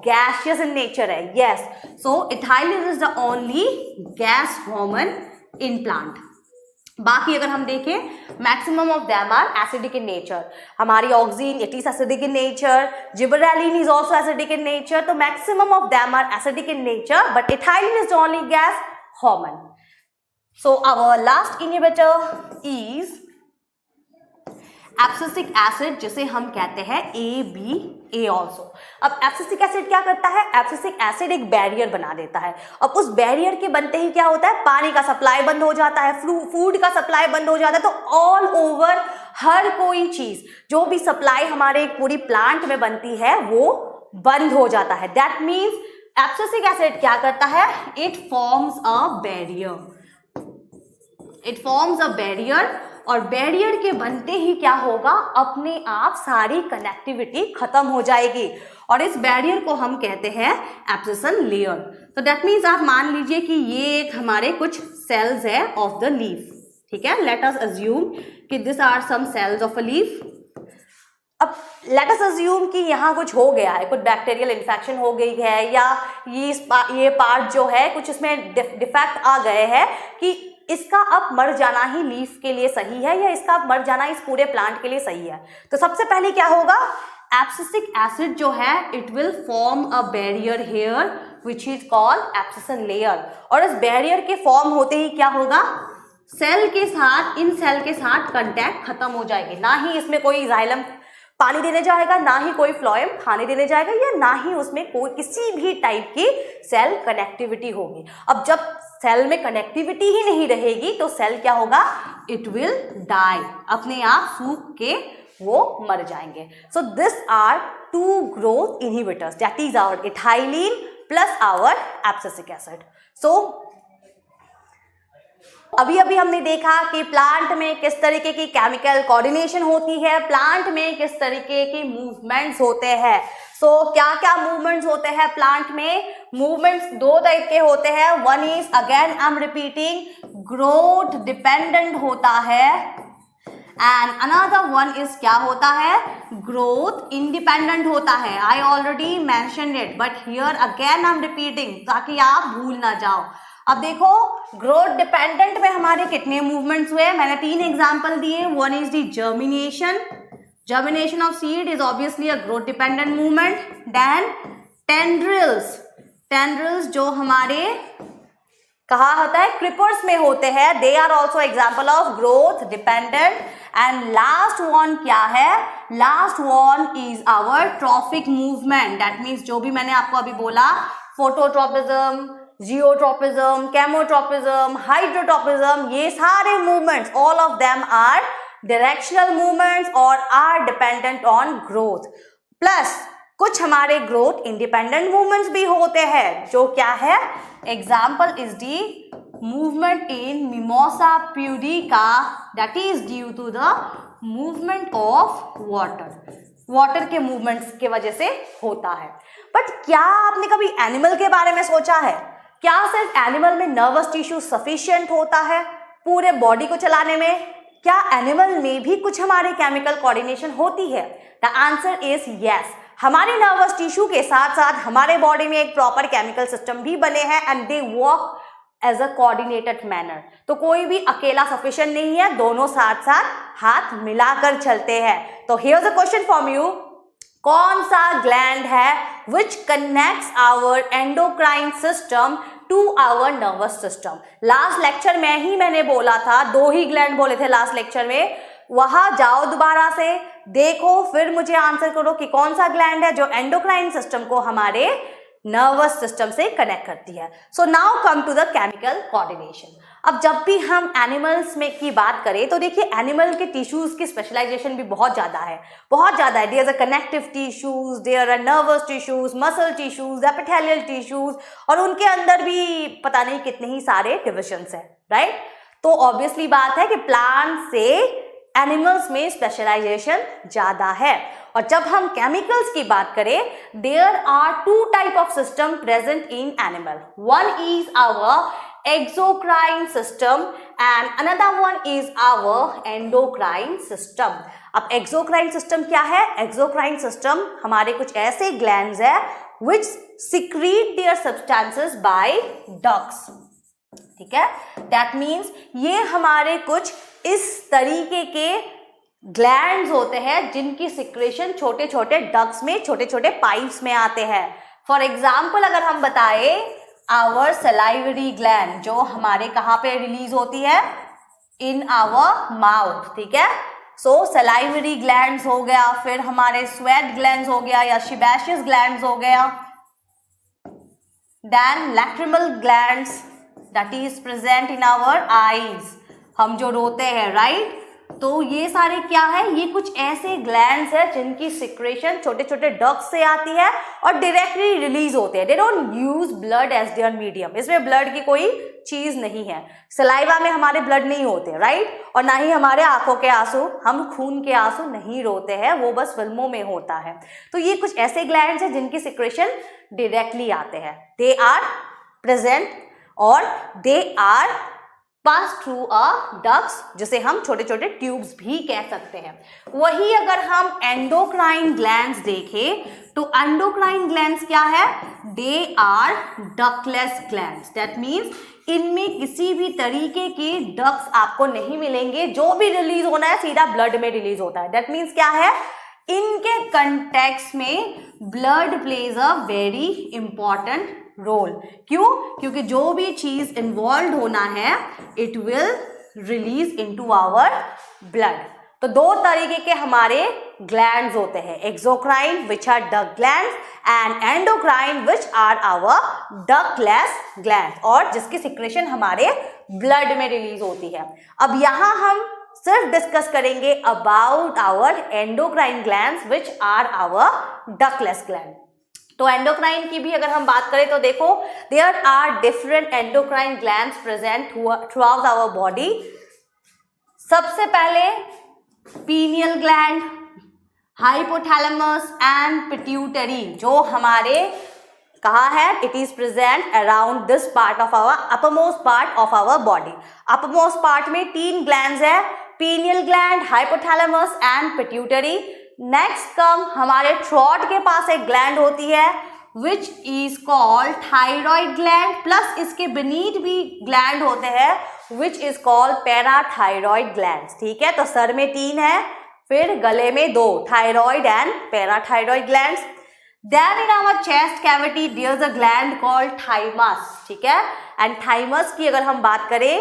गैसियस इन नेचर है। Yes, so ethylene is the only gas hormone in plant. बाकी अगर हम देखें maximum of them are acidic in nature. हमारी auxin it is acidic in nature, gibberellin is also acidic in nature, तो maximum of them are acidic in nature, but ethylene is the only gas hormone. So our last inhibitor is abscisic acid, जिसे हम कहते हैं ABA ऑल्सो। अब एब्सिसिक एसिड क्या करता है? एब्सिसिक एसिड एक बैरियर बना देता है। अब उस बैरियर के बनते ही क्या होता है? पानी का सप्लाई बंद हो जाता है, फूड का सप्लाई बंद हो जाता है। तो ऑल ओवर हर कोई चीज जो भी सप्लाई हमारे पूरी प्लांट में बनती है वो बंद हो जाता है। दैट मीन्स एब्सिसिक एसिड क्या करता है? इट फॉर्म्स अ बैरियर, और बैरियर के बनते ही क्या होगा? अपने आप सारी कनेक्टिविटी खत्म हो जाएगी, और इस बैरियर को हम कहते हैं एब्सिसन लेयर। तो दैट मीन्स आप मान लीजिए कि ये एक हमारे कुछ सेल्स है ऑफ द लीफ, ठीक है। लेट अस अज्यूम कि this are some cells of a leaf. अब लेट अस अज्यूम कि यहाँ कुछ हो गया है, कुछ बैक्टीरियल इन्फेक्शन हो गई है, या ये पार्ट जो है कुछ इसमें डिफेक्ट आ गए हैं कि इसका अब मर जाना ही लीफ के लिए सही है, या इसका अब मर जाना इस पूरे प्लांट के लिए सही है। तो सबसे पहले क्या होगा? एब्सिसिक एसिड जो है it will form a barrier here which is called abscission layer. और इस बैरियर के फॉर्म होते ही क्या होगा? सेल के साथ, इन सेल के साथ कांटेक्ट खत्म हो जाएगी। ना ही इसमें कोई जाइलम पानी देने जाएगा, ना ही कोई फ्लोएम खाने देने जाएगा, या ना ही उसमें कोई किसी भी टाइप की सेल कनेक्टिविटी होगी। अब जब सेल में कनेक्टिविटी ही नहीं रहेगी तो सेल क्या होगा? इट विल डाई, अपने आप सूख के वो मर जाएंगे। So this are two growth inhibitors, that is our ethylene plus our abscisic acid. So अभी हमने देखा कि प्लांट में किस तरीके की केमिकल कोऑर्डिनेशन होती है, प्लांट में किस तरीके की मूवमेंट्स होते हैं। सो क्या क्या मूवमेंट्स होते हैं प्लांट में? मूवमेंट्स दो टाइप के होते हैं। One is, again I am repeating, growth dependent होता है, एंड अनदर वन इज क्या होता है? ग्रोथ इंडिपेंडेंट होता है। I already mentioned it, but here again I am repeating ताकि आप भूल ना जाओ। अब देखो ग्रोथ डिपेंडेंट में हमारे कितने मूवमेंट्स हुए? मैंने 3 एग्जांपल दिए। One is the germination of seed is obviously a growth dependent movement. Then tendrils जो हमारे कहा होता है क्रिपर्स में होते हैं, they are also example of growth dependent. And last one क्या है? Last one is our trophic movement. That means जो भी मैंने आपको अभी बोला, फोटोट्रोपिज्म, जियोट्रोपिज्म, केमोट्रोपिज्म, हाइड्रोट्रोपिज्म, ये सारे movements all of them are directional movements और are dependent on growth. Plus कुछ हमारे ग्रोथ इंडिपेंडेंट मूवमेंट्स भी होते हैं, जो क्या है? Example is the movement in mimosa pudica, that is due to the movement of water के मूवमेंट्स के वजह से होता है। बट क्या आपने कभी एनिमल के बारे में सोचा है? क्या सिर्फ एनिमल में नर्वस टिश्यू सफिशिएंट होता है पूरे बॉडी को चलाने में? क्या एनिमल में भी कुछ हमारे केमिकल कोऑर्डिनेशन होती है? The answer is yes. हमारे नर्वस टिश्यू के साथ साथ हमारे बॉडी में एक प्रॉपर केमिकल सिस्टम भी बने हैं, and they work as a coordinated manner. तो कोई भी अकेला सफिशिएंट नहीं है, दोनों साथ साथ हाथ मिलाकर चलते हैं। तो here is a question from you, कौन सा ग्लैंड है which connects our endocrine system to our nervous system? Last lecture में ही मैंने बोला था, 2 ही ग्लैंड बोले थे लास्ट लेक्चर में। वहां जाओ दोबारा से देखो, फिर मुझे आंसर करो कि कौन सा ग्लैंड है जो एंडोक्राइन सिस्टम को हमारे नर्वस सिस्टम से कनेक्ट करती है। So now come to the chemical coordination. अब जब भी हम एनिमल्स में की बात करें तो देखिए एनिमल के टिश्यूज की स्पेशलाइजेशन भी बहुत ज़्यादा है, there are connective tissues, there are nervous tissues, muscle tissues, epithelial tissues, और उनके अंदर भी पता नहीं कितने ही सारे डिविजन्स हैं, राइट। तो ऑब्वियसली बात है कि प्लांट से एनिमल्स में स्पेशलाइजेशन ज़्यादा है। और जब हम केमिकल्स की बात करें, there are two type of system present in animal. One is our exocrine system and another one is our endocrine system. अब एक्सोक्राइन सिस्टम क्या है? एक्सोक्राइन सिस्टम हमारे कुछ ऐसे ग्लैंड्स है which secrete their substances by ducts, ठीक है। That means ये हमारे कुछ इस तरीके के ग्लैंड्स होते हैं जिनकी सिक्रेशन छोटे छोटे डक्ट्स में, छोटे छोटे पाइप्स में आते हैं। फॉर एग्जाम्पल अगर हम बताए आवर सलाइवरी ग्लैंड, जो हमारे कहाँ पे रिलीज होती है? इन आवर माउथ, ठीक है। सो सलाइवरी ग्लैंड्स हो गया, फिर हमारे स्वेट ग्लैंड्स हो गया या शिबैशियस ग्लैंड्स हो गया, then lacrimal glands that is present in our eyes, हम जो रोते हैं, राइट। तो ये सारे क्या है? ये कुछ ऐसे ग्लैंड्स है जिनकी सिक्रेशन छोटे छोटे डक्ट्स से आती है और डायरेक्टली रिलीज होते हैं। They don't use blood as their medium, इसमें ब्लड की कोई चीज नहीं है। सलाइवा में हमारे ब्लड नहीं होते, राइट। और ना ही हमारे आंखों के आंसू, हम खून के आंसू नहीं रोते हैं, वो बस फिल्मों में होता है। तो ये कुछ ऐसे ग्लैंड्स हैं जिनकी सिक्रेशन डायरेक्टली आते हैं। दे आर प्रेजेंट और they are pass through a ducts, जिसे हम छोटे छोटे ट्यूब्स भी कह सकते हैं। वही अगर हम एंडोक्राइन ग्लैंड्स देखें तो एंडोक्राइन ग्लैंड्स क्या है? They are ductless glands. That means इनमें किसी भी तरीके के डक्ट्स आपको नहीं मिलेंगे, जो भी रिलीज होना है सीधा ब्लड में रिलीज होता है। दैट मीन्स क्या है? इनके कंटेक्स्ट में blood plays a very important role. क्यों? क्योंकि जो भी चीज इन्वॉल्व होना है it will release into our blood. तो दो तरीके के हमारे ग्लैंड्स होते हैं, exocrine which are duct glands and endocrine which are our ductless glands, और जिसकी सिक्रेशन हमारे ब्लड में रिलीज होती है। अब यहां हम सिर्फ डिस्कस करेंगे about our endocrine glands which are our ductless gland. तो एंडोक्राइन की भी अगर हम बात करें तो देखो, there are different endocrine glands present throughout our body. सबसे पहले pineal gland, hypothalamus and pituitary, जो हमारे कहा है it is present around this part of our uppermost part of our body. Uppermost part में 3 ग्लैंड्स है, pineal gland, hypothalamus and pituitary. Next कम हमारे थ्रोट के पास एक ग्लैंड होती है which is called thyroid gland, plus इसके beneath भी ग्लैंड होते हैं विच इज कॉल्ड पैराथायरॉइड ग्लैंड, ठीक है। तो सर में 3 है, फिर गले में 2, thyroid and parathyroid gland. Then in our chest cavity there is a gland called thymus, ठीक है। एंड थाइमस की अगर हम बात करें,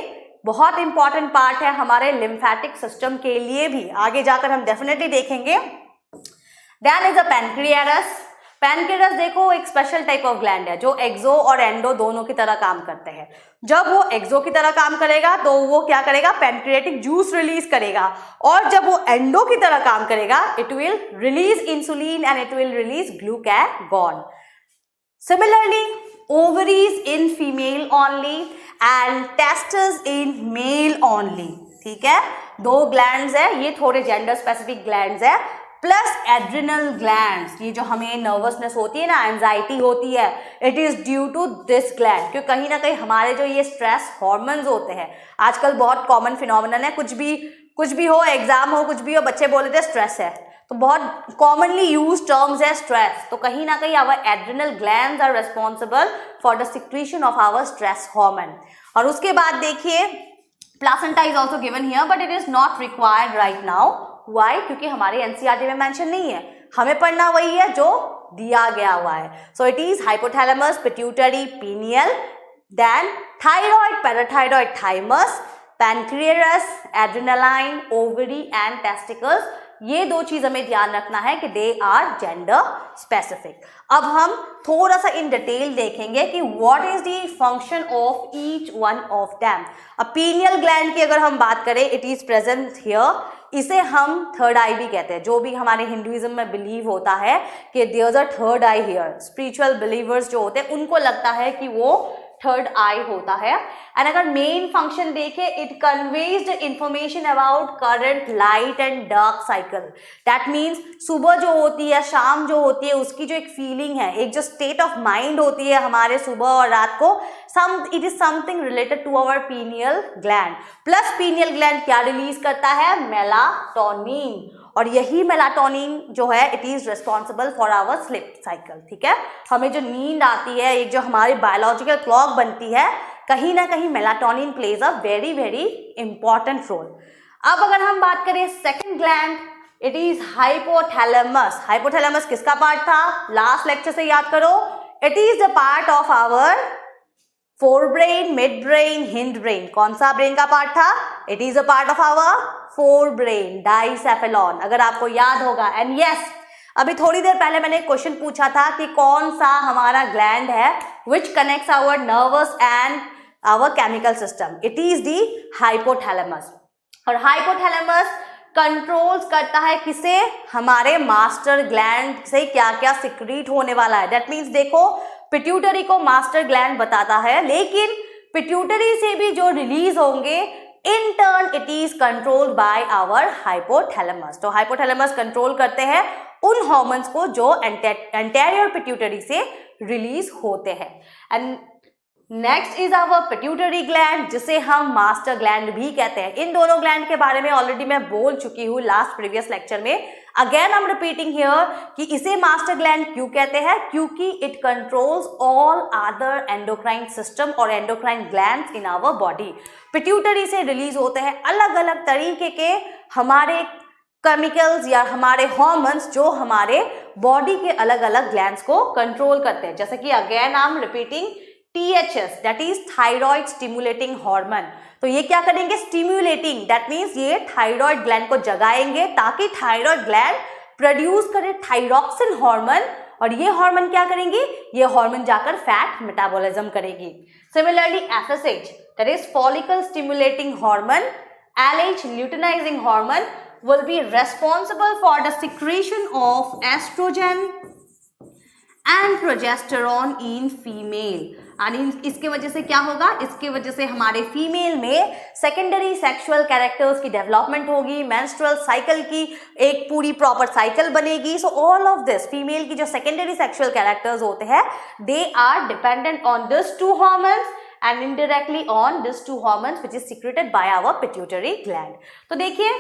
बहुत इंपॉर्टेंट पार्ट है हमारे लिम्फेटिक सिस्टम के लिए भी, आगे जाकर हम डेफिनेटली देखेंगे। Then is a pancreas. Pancreas देखो एक स्पेशल टाइप ऑफ ग्लैंड है जो एक्सो और एंडो दोनों की तरह काम करते हैं। जब वो एक्सो की तरह काम करेगा तो वो क्या करेगा? पैनक्रियाटिक जूस रिलीज करेगा, और जब वो एंडो की तरह काम करेगा it will release insulin and it will release glucagon. Similarly ovaries in female only and testes in male only, ठीक है। 2 ग्लैंड्स है, ये थोड़े जेंडर स्पेसिफिक ग्लैंड्स है, प्लस एड्रिनल ग्लैंड्स, ये जो हमें नर्वसनेस होती है ना, एंजाइटी होती है, it is due to this gland. क्योंकि कहीं ना कहीं हमारे जो ये स्ट्रेस हॉर्मोन्स होते हैं, आजकल बहुत कॉमन फिनोमिनन है, कुछ भी हो, एग्जाम हो, कुछ भी हो, बच्चे बोल देते हैं स्ट्रेस है, तो बहुत कॉमनली यूज टर्म्स है स्ट्रेस। तो कहीं ना कहीं our adrenal glands are responsible for the secretion of our stress hormone. और उसके बाद देखिए placenta is also given here but it is not required right now. Why? क्योंकि हमारे एनसीईआरटी में मेंशन नहीं है, हमें पढ़ना वही है जो दिया गया हुआ है। So it is hypothalamus, pituitary, pineal, then thyroid, parathyroid, thymus, pancreas, adrenaline, ovary and testicles. ये 2 चीज हमें ध्यान रखना है कि दे आर जेंडर स्पेसिफिक। अब हम थोड़ा सा इन डिटेल देखेंगे कि what is the function of each one of them. अब पीनियल ग्लैंड की अगर हम बात करें, इट इज प्रेजेंट हियर, इसे हम थर्ड आई भी कहते हैं। जो भी हमारे हिंदुइज्म में बिलीव होता है कि there is a third eye here, spiritual believers जो होते हैं उनको लगता है कि वो थर्ड आई होता है। एंड अगर मेन फंक्शन देखें, it conveys the information about current light and dark cycle. That means सुबह जो होती है, शाम जो होती है, उसकी जो एक फीलिंग है, एक जो स्टेट ऑफ माइंड होती है हमारे सुबह और रात को, it is something related to our pineal gland. Plus pineal gland क्या रिलीज करता है? मेलाटोनिन। और यही मेलाटोनिन जो है it is responsible for our sleep cycle. ठीक है, हमें जो नींद आती है, एक जो हमारी बायोलॉजिकल क्लॉक बनती है, कहीं ना कहीं melatonin plays a very very important role. अब अगर हम बात करें second gland, it is hypothalamus. Hypothalamus किसका पार्ट था? लास्ट लेक्चर से याद करो, it is the part of our fore brain, mid brain, hind brain. कौन सा ब्रेन का पार्ट था? It is a part of our fore brain, diencephalon, अगर आपको याद होगा। एंड यस, अभी थोड़ी देर पहले मैंने एक क्वेश्चन पूछा था कि कौन सा हमारा ग्लैंड है which connects our nervous and our chemical system. It is the hypothalamus. और हाइपोथैलेमस कंट्रोल्स करता है किसे? हमारे मास्टर ग्लैंड से क्या क्या सिक्रीट होने वाला है। दैट मीन्स देखो, पिट्यूटरी को मास्टर ग्लैंड बताता है, लेकिन पिट्यूटरी से भी जो रिलीज होंगे, in turn it is controlled by our hypothalamus. तो हाइपोथैलेमस कंट्रोल करते हैं उन हॉर्मोन्स को जो एंटेरियर पिट्यूटरी से रिलीज होते हैं। And next is our pituitary gland, जिसे हम मास्टर ग्लैंड भी कहते हैं। इन दोनों ग्लैंड के बारे में ऑलरेडी मैं बोल चुकी हूँ लास्ट प्रीवियस लेक्चर में। Again I am repeating here कि इसे मास्टर ग्लैंड क्यों कहते हैं? क्योंकि it controls all other endocrine system और endocrine glands in our body. Pituitary से रिलीज होते हैं अलग अलग तरीके के हमारे केमिकल्स या हमारे हॉर्मोन्स जो हमारे बॉडी के अलग अलग ग्लैंड्स को कंट्रोल करते हैं। जैसे कि again I am repeating THS, that is thyroid stimulating hormone. तो ये क्या करेंगे? स्टिमुलेटिंग, दैट मीन्स ये थायराइड ग्लैंड को जगाएंगे ताकि थायराइड ग्लैंड प्रोड्यूस करे थायरॉक्सिन हार्मोन। और ये हार्मोन क्या करेंगे? ये हार्मोन जाकर फैट मेटाबॉलिज्म करेगी। Similarly FSH, that is follicle stimulating hormone, LH luteinizing hormone will be responsible for the secretion of estrogen and progesterone in female। and इसके वजह से क्या होगा? इसके वजह से हमारे फीमेल में सेकेंडरी सेक्सुअल कैरेक्टर्स की डेवलपमेंट होगी, मेंस्ट्रुअल साइकिल की एक पूरी प्रॉपर साइकिल बनेगी। So all of this, female की जो सेकेंडरी सेक्सुअल कैरेक्टर्स होते हैं, they are dependent on this two hormones and indirectly on these two hormones which is secreted by our pituitary gland। तो देखिए,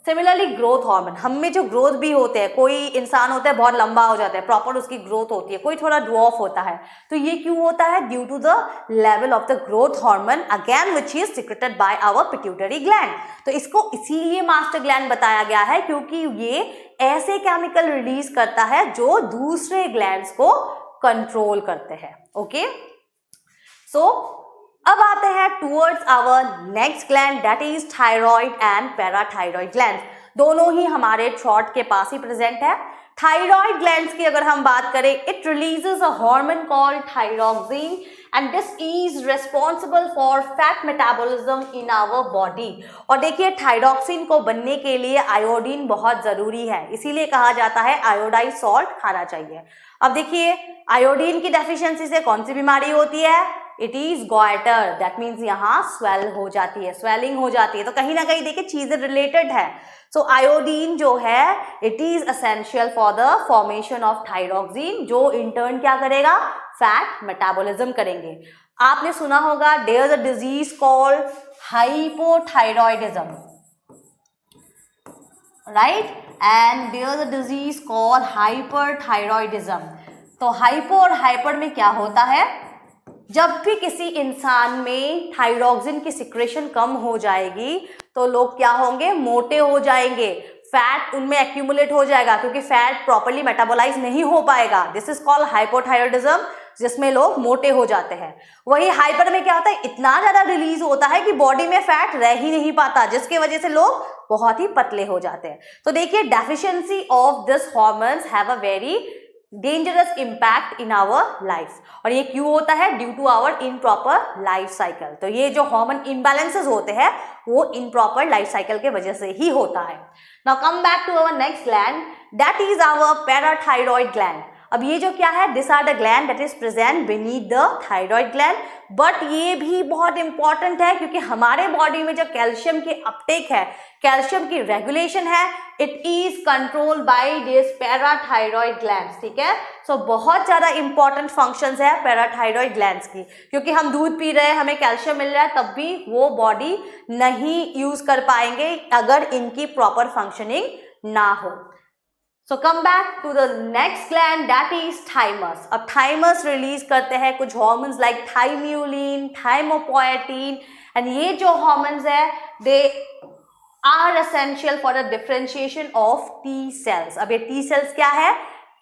सिमिलरली ग्रोथ हार्मोन, हम में जो ग्रोथ भी होते हैं, कोई इंसान होता है बहुत लंबा हो जाता है, प्रॉपर उसकी ग्रोथ होती है, कोई थोड़ा ड्वार्फ होता है, तो ये क्यों होता है? Due to the level of the growth hormone again which is secreted by our pituitary gland. तो इसको इसीलिए मास्टर ग्लैंड बताया गया है क्योंकि ये ऐसे केमिकल रिलीज करता है जो दूसरे ग्लैंड्स को कंट्रोल करते हैं। ओके, सो अब आते हैं towards our next gland, that is thyroid and parathyroid gland. दोनों ही हमारे थ्रोट के पास ही प्रेजेंट है। थायराइड ग्लैंड्स की अगर हम बात करें, it releases a hormone called thyroxine and this is responsible for fat metabolism in our body. और देखिए, थायरॉक्सिन को बनने के लिए आयोडीन बहुत जरूरी है, इसीलिए कहा जाता है आयोडाइज सॉल्ट खाना चाहिए। अब देखिए, आयोडीन की डेफिशिएंसी से कौन सी बीमारी होती है? It is goitre, that means यहाँ स्वेल हो जाती है, स्वेलिंग हो जाती है। तो कहीं ना कहीं देखिए चीजें रिलेटेड है। सो आयोडीन जो है it is essential for the formation of thyroxine, जो इंटर्न क्या करेगा? फैट मेटाबॉलिज्म करेंगे। आपने सुना होगा there is a disease called hypothyroidism, right? And there is a disease called hyperthyroidism. तो हाइपो और हाइपर में क्या होता है? जब भी किसी इंसान में थायरॉक्सिन की सिक्रेशन कम हो जाएगी तो लोग क्या होंगे? मोटे हो जाएंगे, फैट उनमें एक्यूमुलेट हो जाएगा क्योंकि फैट प्रॉपर्ली मेटाबोलाइज नहीं हो पाएगा। दिस इज कॉल्ड हाइपोथायरॉयडिज्म, जिसमें लोग मोटे हो जाते हैं। वही हाइपर में क्या होता है? इतना ज्यादा रिलीज होता है कि बॉडी में फैट रह ही नहीं पाता, जिसकी वजह से लोग बहुत ही पतले हो जाते हैं। तो देखिए, deficiency of this hormones have a very dangerous impact in our life. और ये क्यों होता है? Due to our improper life cycle. तो ये जो हार्मोन इम्बैलेंसेस होते हैं वो इनप्रॉपर लाइफ साइकिल के वजह से ही होता है। Now come back to our next gland, that is our parathyroid gland. अब ये जो क्या है, this are the gland that is present beneath the thyroid gland. But ये भी बहुत इंपॉर्टेंट है क्योंकि हमारे बॉडी में जो कैल्शियम की अपटेक है, कैल्शियम की रेगुलेशन है, it is controlled by this parathyroid glands. ठीक है, सो बहुत ज्यादा इंपॉर्टेंट फंक्शंस है पैराथायरॉइड ग्लैंड्स की, क्योंकि हम दूध पी रहे हैं, हमें कैल्शियम मिल रहा है, तब भी वो बॉडी नहीं यूज कर पाएंगे अगर इनकी प्रॉपर फंक्शनिंग ना हो। So come back to the next gland, that is thymus। अब thymus रिलीज करते हैं कुछ hormones like thymulin, thymopoietin, and ये जो hormones है they are essential for the differentiation of T cells। अब ये T cells क्या है?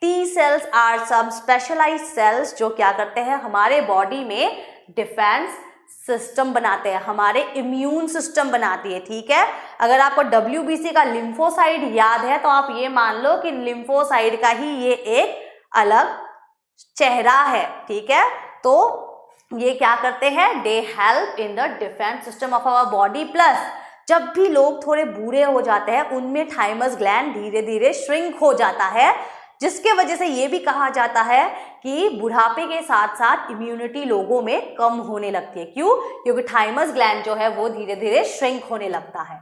T cells are some specialized cells जो क्या करते हैं, हमारे बॉडी में डिफेंस सिस्टम बनाते हैं, हमारे इम्यून सिस्टम बनाती है। ठीक है, अगर आपको WBC का लिम्फोसाइड याद है तो आप ये मान लो कि लिम्फोसाइड का ही ये एक अलग चेहरा है। ठीक है, तो ये क्या करते हैं, they help in the defence system of our body. Plus जब भी लोग थोड़े बूढ़े हो जाते हैं उनमें थाइमस ग्लैंड धीरे धीरे श्रिंक हो जाता है, जिसके वजह से ये भी कहा जाता है कि बुढ़ापे के साथ साथ इम्यूनिटी लोगों में कम होने लगती है। क्यों? क्योंकि थाइमस ग्लैंड जो है वो धीरे धीरे श्रिंक होने लगता है।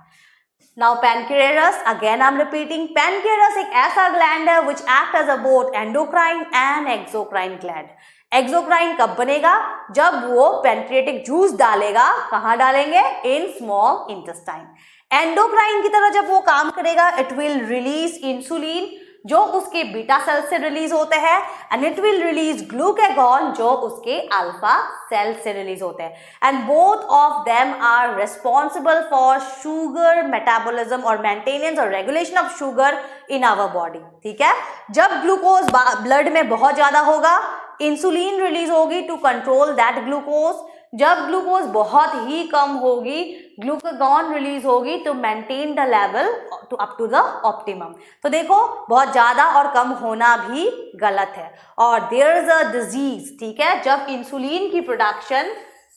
Now pancreas, again I am repeating, pancreas एक ऐसा ग्लैंड है which act as a both endocrine and exocrine gland. Exocrine कब बनेगा? जब वो पैनक्रियाटिक जूस डालेगा। कहाँ डालेंगे? In small intestine. एंडोक्राइन की तरह जब वो काम करेगा, इट विल रिलीज इंसुलिन जो उसके बीटा सेल से रिलीज होते हैं, and it will release glucagon जो उसके अल्फा सेल से रिलीज होते हैं, and both of them are responsible for sugar metabolism और मेंटेनेंस और regulation of sugar in our body. ठीक है, जब ग्लूकोज ब्लड में बहुत ज्यादा होगा, इंसुलिन रिलीज होगी टू कंट्रोल दैट ग्लूकोज। जब ग्लूकोज बहुत ही कम होगी, ग्लूकागॉन रिलीज होगी to maintain the level to up to the optimum. तो देखो, बहुत ज्यादा और कम होना भी गलत है। और देयर इज अ डिजीज, ठीक है, जब इंसुलिन की प्रोडक्शन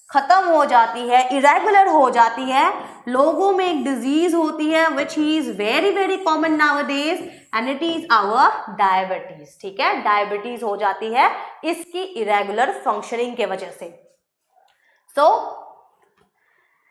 खत्म हो जाती है, इरेगुलर हो जाती है, लोगों में एक डिजीज होती है which is very very common nowadays, and it is our diabetes. ठीक है, डायबिटीज हो जाती है इसकी इरेगुलर फंक्शनिंग के वजह से। So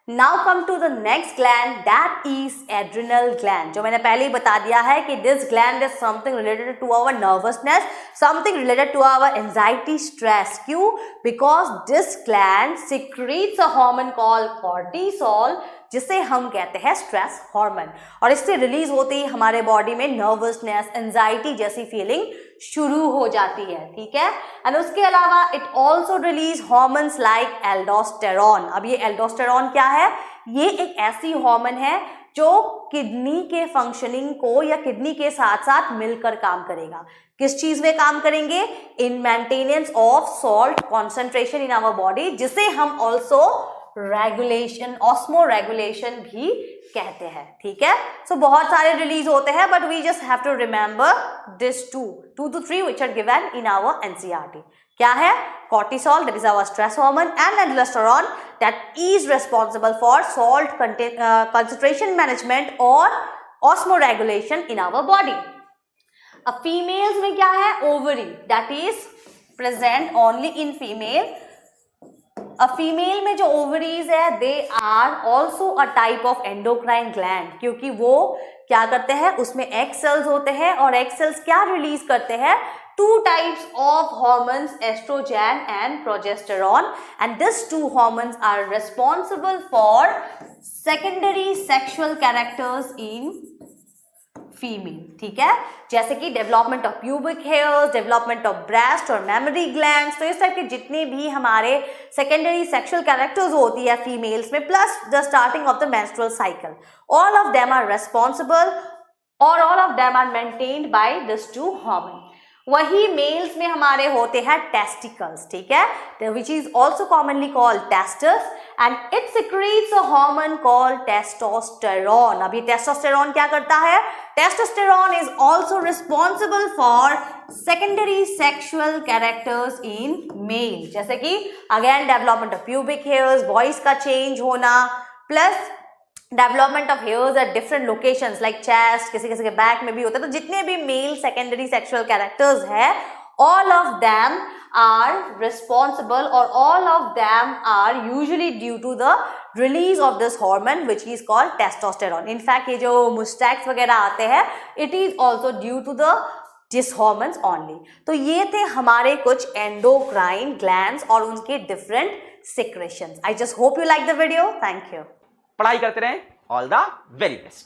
now come to the next gland, that is adrenal gland। जो मैंने पहले ही बता दिया है कि this gland is something related to our nervousness, something related to our anxiety, stress। क्यों? Because this gland secretes a hormone called cortisol, जिसे हम कहते हैं स्ट्रेस हार्मोन, और इससे रिलीज होते ही हमारे बॉडी में नर्वसनेस, एंजाइटी जैसी फीलिंग शुरू हो जाती है। ठीक है, एंड उसके अलावा it also release hormones like aldosterone. अब ये एल्डोस्टेरॉन क्या है? ये एक ऐसी हार्मोन है जो किडनी के फंक्शनिंग को या किडनी के साथ साथ मिलकर काम करेगा। किस चीज में काम करेंगे? In maintenance of salt concentration in our body, जिसे हम ऑल्सो रेगुलेशन, ऑस्मो रेगुलेशन भी कहते हैं। ठीक है, सो बहुत सारे रिलीज होते हैं, but we just have to remember this to to 3 which are given in our NCERT। क्या है? cortisol, that is our stress hormone, and aldosterone that is responsible for salt concentration management or osmoregulation in our body। अब females में क्या है? ovary, that is present only in female। अब फीमेल में जो ओवरीज है, they are also a type of endocrine gland, क्योंकि वो क्या करते हैं, उसमें एग सेल्स होते हैं, और एग सेल्स क्या रिलीज करते हैं? 2 types of hormones, estrogen and progesterone, and these 2 hormones are responsible for secondary sexual characters in female. ठीक है, जैसे कि development of pubic hairs, development of breast और मेमोरी ग्लैंड्स। तो इस टाइप के जितने भी हमारे सेकेंडरी सेक्सुअल कैरेक्टर्स होती है फीमेल्स में, plus the starting of the menstrual cycle, all of them are responsible और all of them are maintained by this 2 hormone. वही मेल्स में हमारे होते हैं टेस्टिकल्स। ठीक है, which is also commonly called testes, and it secretes a hormone called testosterone. अब ये टेस्टोस्टेरॉन क्या करता है? Testosterone is also responsible for secondary sexual characters in male, जैसे कि again development of pubic hairs, voice का चेंज होना, plus development of hairs at different locations like chest, किसी किसी के बैक में भी होता है। तो जितने भी मेल सेकेंडरी सेक्सुअल कैरेक्टर्स है, all of them are responsible or all of them are usually due to the release of this hormone which is called testosterone. In fact ये जो mustache वगैरह आते हैं it is also due to the this hormones only. तो ये थे हमारे कुछ endocrine glands और उनके different secretions. I just hope you like the video. Thank you. पढ़ाई करते रहें. All the very best.